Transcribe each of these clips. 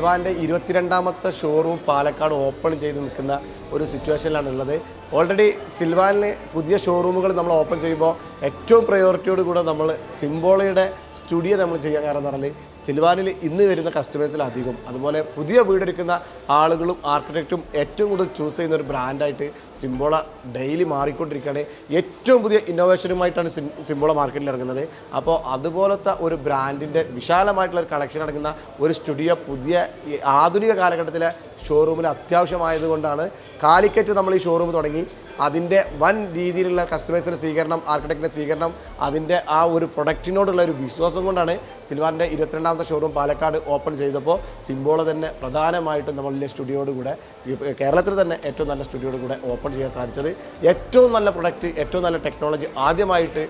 സിൽവാൻ്റെ 22ാമത്തെ showroom Palakkad open ചെയ്ത് നിൽക്കുന്ന ഒരു സിറ്റുവേഷനിലാണ് ഉള്ളത്. ഓൾറെഡി സിൽവാനിൽ പുതിയ ഷോറൂമുകൾ നമ്മൾ ഓപ്പൺ ചെയ്യുമ്പോൾ ഏറ്റവും പ്രയോറിറ്റിയോട് കൂടെ നമ്മൾ സിംബോളയുടെ സ്റ്റുഡിയോ നമ്മൾ ചെയ്യാൻ കാരണം എന്ന് പറഞ്ഞാൽ സിൽവാനിൽ ഇന്ന് വരുന്ന കസ്റ്റമേഴ്സിലധികം അതുപോലെ പുതിയ വീടെടുക്കുന്ന ആളുകളും ആർക്കിടെക്റ്റും ഏറ്റവും കൂടുതൽ ചൂസ് ചെയ്യുന്ന ഒരു ബ്രാൻഡായിട്ട് സിംബോള ഡെയിലി മാറിക്കൊണ്ടിരിക്കുകയാണ്. ഏറ്റവും പുതിയ ഇന്നോവേഷനുമായിട്ടാണ് സിംബോള മാർക്കറ്റിൽ ഇറങ്ങുന്നത്. അപ്പോൾ അതുപോലത്തെ ഒരു ബ്രാൻഡിൻ്റെ വിശാലമായിട്ടുള്ള ഒരു കളക്ഷൻ അടങ്ങുന്ന ഒരു സ്റ്റുഡിയോ പുതിയ ആധുനിക കാലഘട്ടത്തിലെ ഷോറൂമിൽ അത്യാവശ്യമായതുകൊണ്ടാണ് കാലിക്കറ്റ് നമ്മൾ ഈ ഷോറൂം തുടങ്ങി. അതിൻ്റെ വൻ രീതിയിലുള്ള കസ്റ്റമേഴ്സിൻ്റെ സ്വീകരണം, ആർക്കിടെക്റ്റിൻ്റെ സ്വീകരണം, അതിൻ്റെ ആ ഒരു പ്രൊഡക്റ്റിനോടുള്ള ഒരു വിശ്വാസം കൊണ്ടാണ് സിൽവാൻ്റെ 22ാമത്തെ ഷോറൂം പാലക്കാട് ഓപ്പൺ ചെയ്തപ്പോൾ സിംബോള തന്നെ പ്രധാനമായിട്ടും നമ്മളുടെ സ്റ്റുഡിയോയോട് കൂടെ കേരളത്തിൽ തന്നെ ഏറ്റവും നല്ല സ്റ്റുഡിയോയോട് കൂടെ ഓപ്പൺ ചെയ്യാൻ സാധിച്ചത്. ഏറ്റവും നല്ല പ്രൊഡക്റ്റ്, ഏറ്റവും നല്ല ടെക്നോളജി ആദ്യമായിട്ട്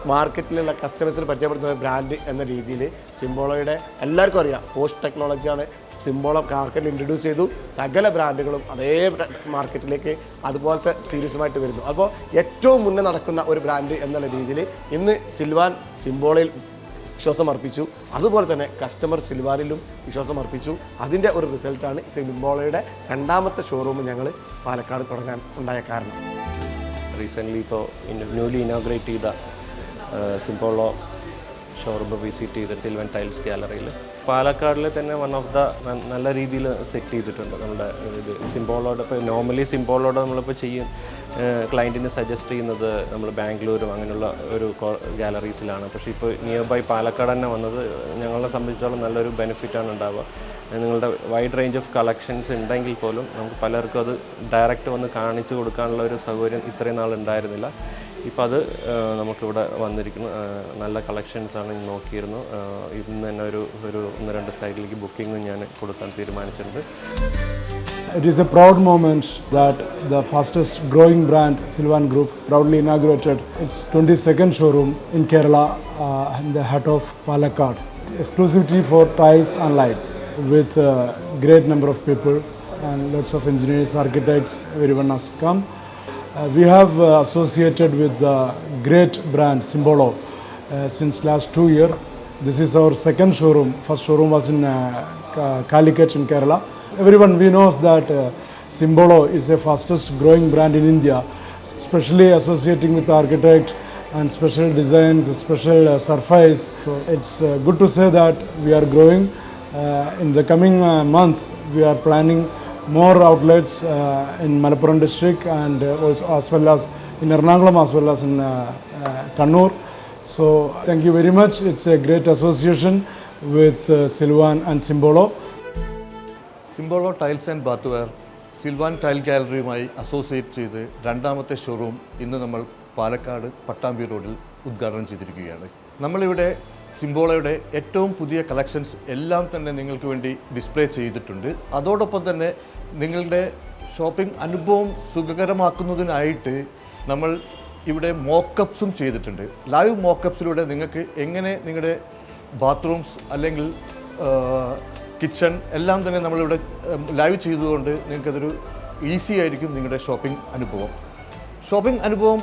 മാർക്കറ്റിലുള്ള കസ്റ്റമേഴ്സിന് പരിചയപ്പെടുത്തുന്ന ബ്രാൻഡ് എന്ന രീതിയിൽ സിംബോളയുടെ എല്ലാവർക്കും അറിയാം പോസ്റ്റ് ടെക്നോളജിയാണ് സിംബോള മാർക്കറ്റിൽ ഇൻട്രൊഡ്യൂസ് ചെയ്തു. സകല ബ്രാൻഡുകളും അതേ മാർക്കറ്റിലേക്ക് അതുപോലത്തെ സീരീസുമായിട്ട് വരുന്നു. അപ്പോൾ ഏറ്റവും മുന്നേ നടക്കുന്ന ഒരു ബ്രാൻഡ് എന്നുള്ള രീതിയിൽ ഇന്ന് സിൽവാൻ സിംബോളയിൽ വിശ്വാസം അർപ്പിച്ചു. അതുപോലെ തന്നെ കസ്റ്റമർ സിൽവാനിലും വിശ്വാസം അർപ്പിച്ചു. അതിൻ്റെ ഒരു റിസൾട്ടാണ് സിംബോളയുടെ 2ാമത്തെ ഷോറൂം ഞങ്ങൾ പാലക്കാട് തുടങ്ങാൻ ഉണ്ടായ കാരണം. റീസെൻ്റ്ലി ഇപ്പോൾ ന്യൂലി ഇനോഗ്രേറ്റ് ചെയ്ത സിംബോളോ ഷോറൂം വിസിറ്റ് ചെയ്ത് സിൽവൻ ടൈൽസ് ഗാലറിയിൽ പാലക്കാടിൽ തന്നെ വൺ ഓഫ് ദ നല്ല രീതിയിൽ സെറ്റ് ചെയ്തിട്ടുണ്ട് നമ്മുടെ ഇത് സിംബോളോടെ. ഇപ്പോൾ നോർമലി സിംബോളോടെ നമ്മളിപ്പോൾ ക്ലയൻറ്റിന് സജസ്റ്റ് ചെയ്യുന്നത് നമ്മൾ ബാംഗ്ലൂരും അങ്ങനെയുള്ള ഒരു ഗാലറീസിലാണ്. പക്ഷേ ഇപ്പോൾ നിയർ ബൈ പാലക്കാട് തന്നെ വന്നത് ഞങ്ങളെ സംബന്ധിച്ചിടത്തോളം നല്ലൊരു ബെനിഫിറ്റാണ് ഉണ്ടാവുക. നിങ്ങളുടെ വൈഡ് റേഞ്ച് ഓഫ് കളക്ഷൻസ് ഉണ്ടെങ്കിൽ പോലും നമുക്ക് പലർക്കും അത് ഡയറക്റ്റ് വന്ന് കാണിച്ചു കൊടുക്കാനുള്ള ഒരു സൗകര്യം ഇത്രയും നാൾ ഉണ്ടായിരുന്നില്ല. ഇപ്പോൾ അത് നമുക്കിവിടെ വന്നിരിക്കുന്നു. നല്ല കളക്ഷൻസാണ് നോക്കിയിരുന്നു. ഇന്ന് തന്നെ ഒരു 1-2 സൈഡിലേക്ക് ബുക്കിംഗ് ഞാൻ കൊടുക്കാൻ തീരുമാനിച്ചിട്ടുണ്ട്. It is a proud moment that the fastest growing brand Silvan Group proudly inaugurated its 22nd showroom in Kerala in the heart of Palakkad. Exclusivity for tiles and lights with a great number of people and lots of engineers, architects, everyone has come. We have associated with the great brand Simbolo since last 2 years. This is our second showroom. First showroom was in Calicut in Kerala. Everyone we knows that Simbolo is the fastest growing brand in India, especially associating with architect and special designs, special surface. So it's good to say that we are growing. In the coming months, we are planning more outlets in Malappuram district and also as well as in Ernakulam as well as in Kannur. So thank you very much. It's a great association with Silvan and Simbolo. Simbolo tiles and bathware Silvan tile ഗാലറിയുമായി associate ചെയ്ത് 2ാമത്തെ showroom ഇന്ന് നമ്മൾ പാലക്കാട് പട്ടാമ്പി റോഡിൽ ഉദ്ഘാടനം ചെയ്തിരിക്കുകയാണ്. നമ്മളിവിടെ സിംബോളയുടെ ഏറ്റവും പുതിയ കളക്ഷൻസ് എല്ലാം തന്നെ നിങ്ങൾക്ക് വേണ്ടി ഡിസ്പ്ലേ ചെയ്തിട്ടുണ്ട്. അതോടൊപ്പം തന്നെ നിങ്ങളുടെ ഷോപ്പിംഗ് അനുഭവം സുഖകരമാക്കുന്നതിനായിട്ട് നമ്മൾ ഇവിടെ മോക്കപ്സും ചെയ്തിട്ടുണ്ട്. ലൈവ് മോക്കപ്സിലൂടെ നിങ്ങൾക്ക് എങ്ങനെ നിങ്ങളുടെ ബാത്റൂംസ് അല്ലെങ്കിൽ കിച്ചൺ എല്ലാം തന്നെ നമ്മളിവിടെ ലൈവ് ചെയ്തുകൊണ്ട് നിങ്ങൾക്കതൊരു ഈസി ആയിരിക്കും നിങ്ങളുടെ ഷോപ്പിംഗ് അനുഭവം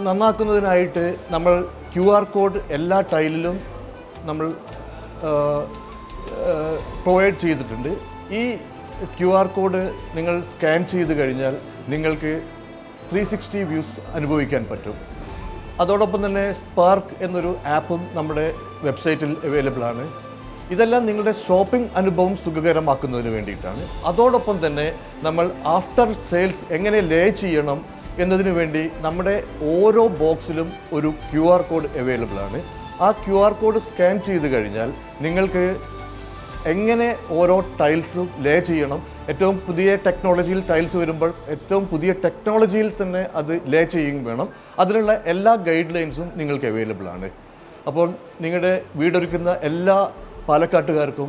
നന്നാക്കുന്നതിനായിട്ട് നമ്മൾ QR കോഡ് എല്ലാ ടൈലിലും നമ്മൾ പ്രൊവൈഡ് ചെയ്തിട്ടുണ്ട്. ഈ QR കോഡ് നിങ്ങൾ സ്കാൻ ചെയ്ത് കഴിഞ്ഞാൽ നിങ്ങൾക്ക് 360 വ്യൂസ് അനുഭവിക്കാൻ പറ്റും. അതോടൊപ്പം തന്നെ സ്പാർക്ക് എന്നൊരു ആപ്പും നമ്മുടെ വെബ്സൈറ്റിൽ അവൈലബിൾ ആണ്. ഇതെല്ലാം നിങ്ങളുടെ ഷോപ്പിംഗ് അനുഭവം സുഖകരമാക്കുന്നതിന് വേണ്ടിയിട്ടാണ്. അതോടൊപ്പം തന്നെ നമ്മൾ ആഫ്റ്റർ സെയിൽസ് എങ്ങനെ ലേ ചെയ്യണം എന്നതിന് വേണ്ടി നമ്മുടെ ഓരോ ബോക്സിലും ഒരു QR കോഡ് അവൈലബിൾ ആണ്. ആ QR കോഡ് സ്കാൻ ചെയ്ത് കഴിഞ്ഞാൽ നിങ്ങൾക്ക് എങ്ങനെ ഓരോ ടൈൽസും ലേ ചെയ്യണം, ഏറ്റവും പുതിയ ടെക്നോളജിയിൽ ടൈൽസ് വരുമ്പോൾ ഏറ്റവും പുതിയ ടെക്നോളജിയിൽ തന്നെ അത് ലേ ചെയ്യുകയും വേണം. അതിനുള്ള എല്ലാ ഗൈഡ് ലൈൻസും നിങ്ങൾക്ക് അവൈലബിൾ ആണ്. അപ്പോൾ നിങ്ങളുടെ വീടൊരുക്കുന്ന എല്ലാ പാലക്കാട്ടുകാർക്കും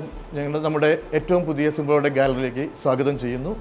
നമ്മുടെ ഏറ്റവും പുതിയ സിംബോളയുടെ ഗാലറിയിലേക്ക് സ്വാഗതം ചെയ്യുന്നു.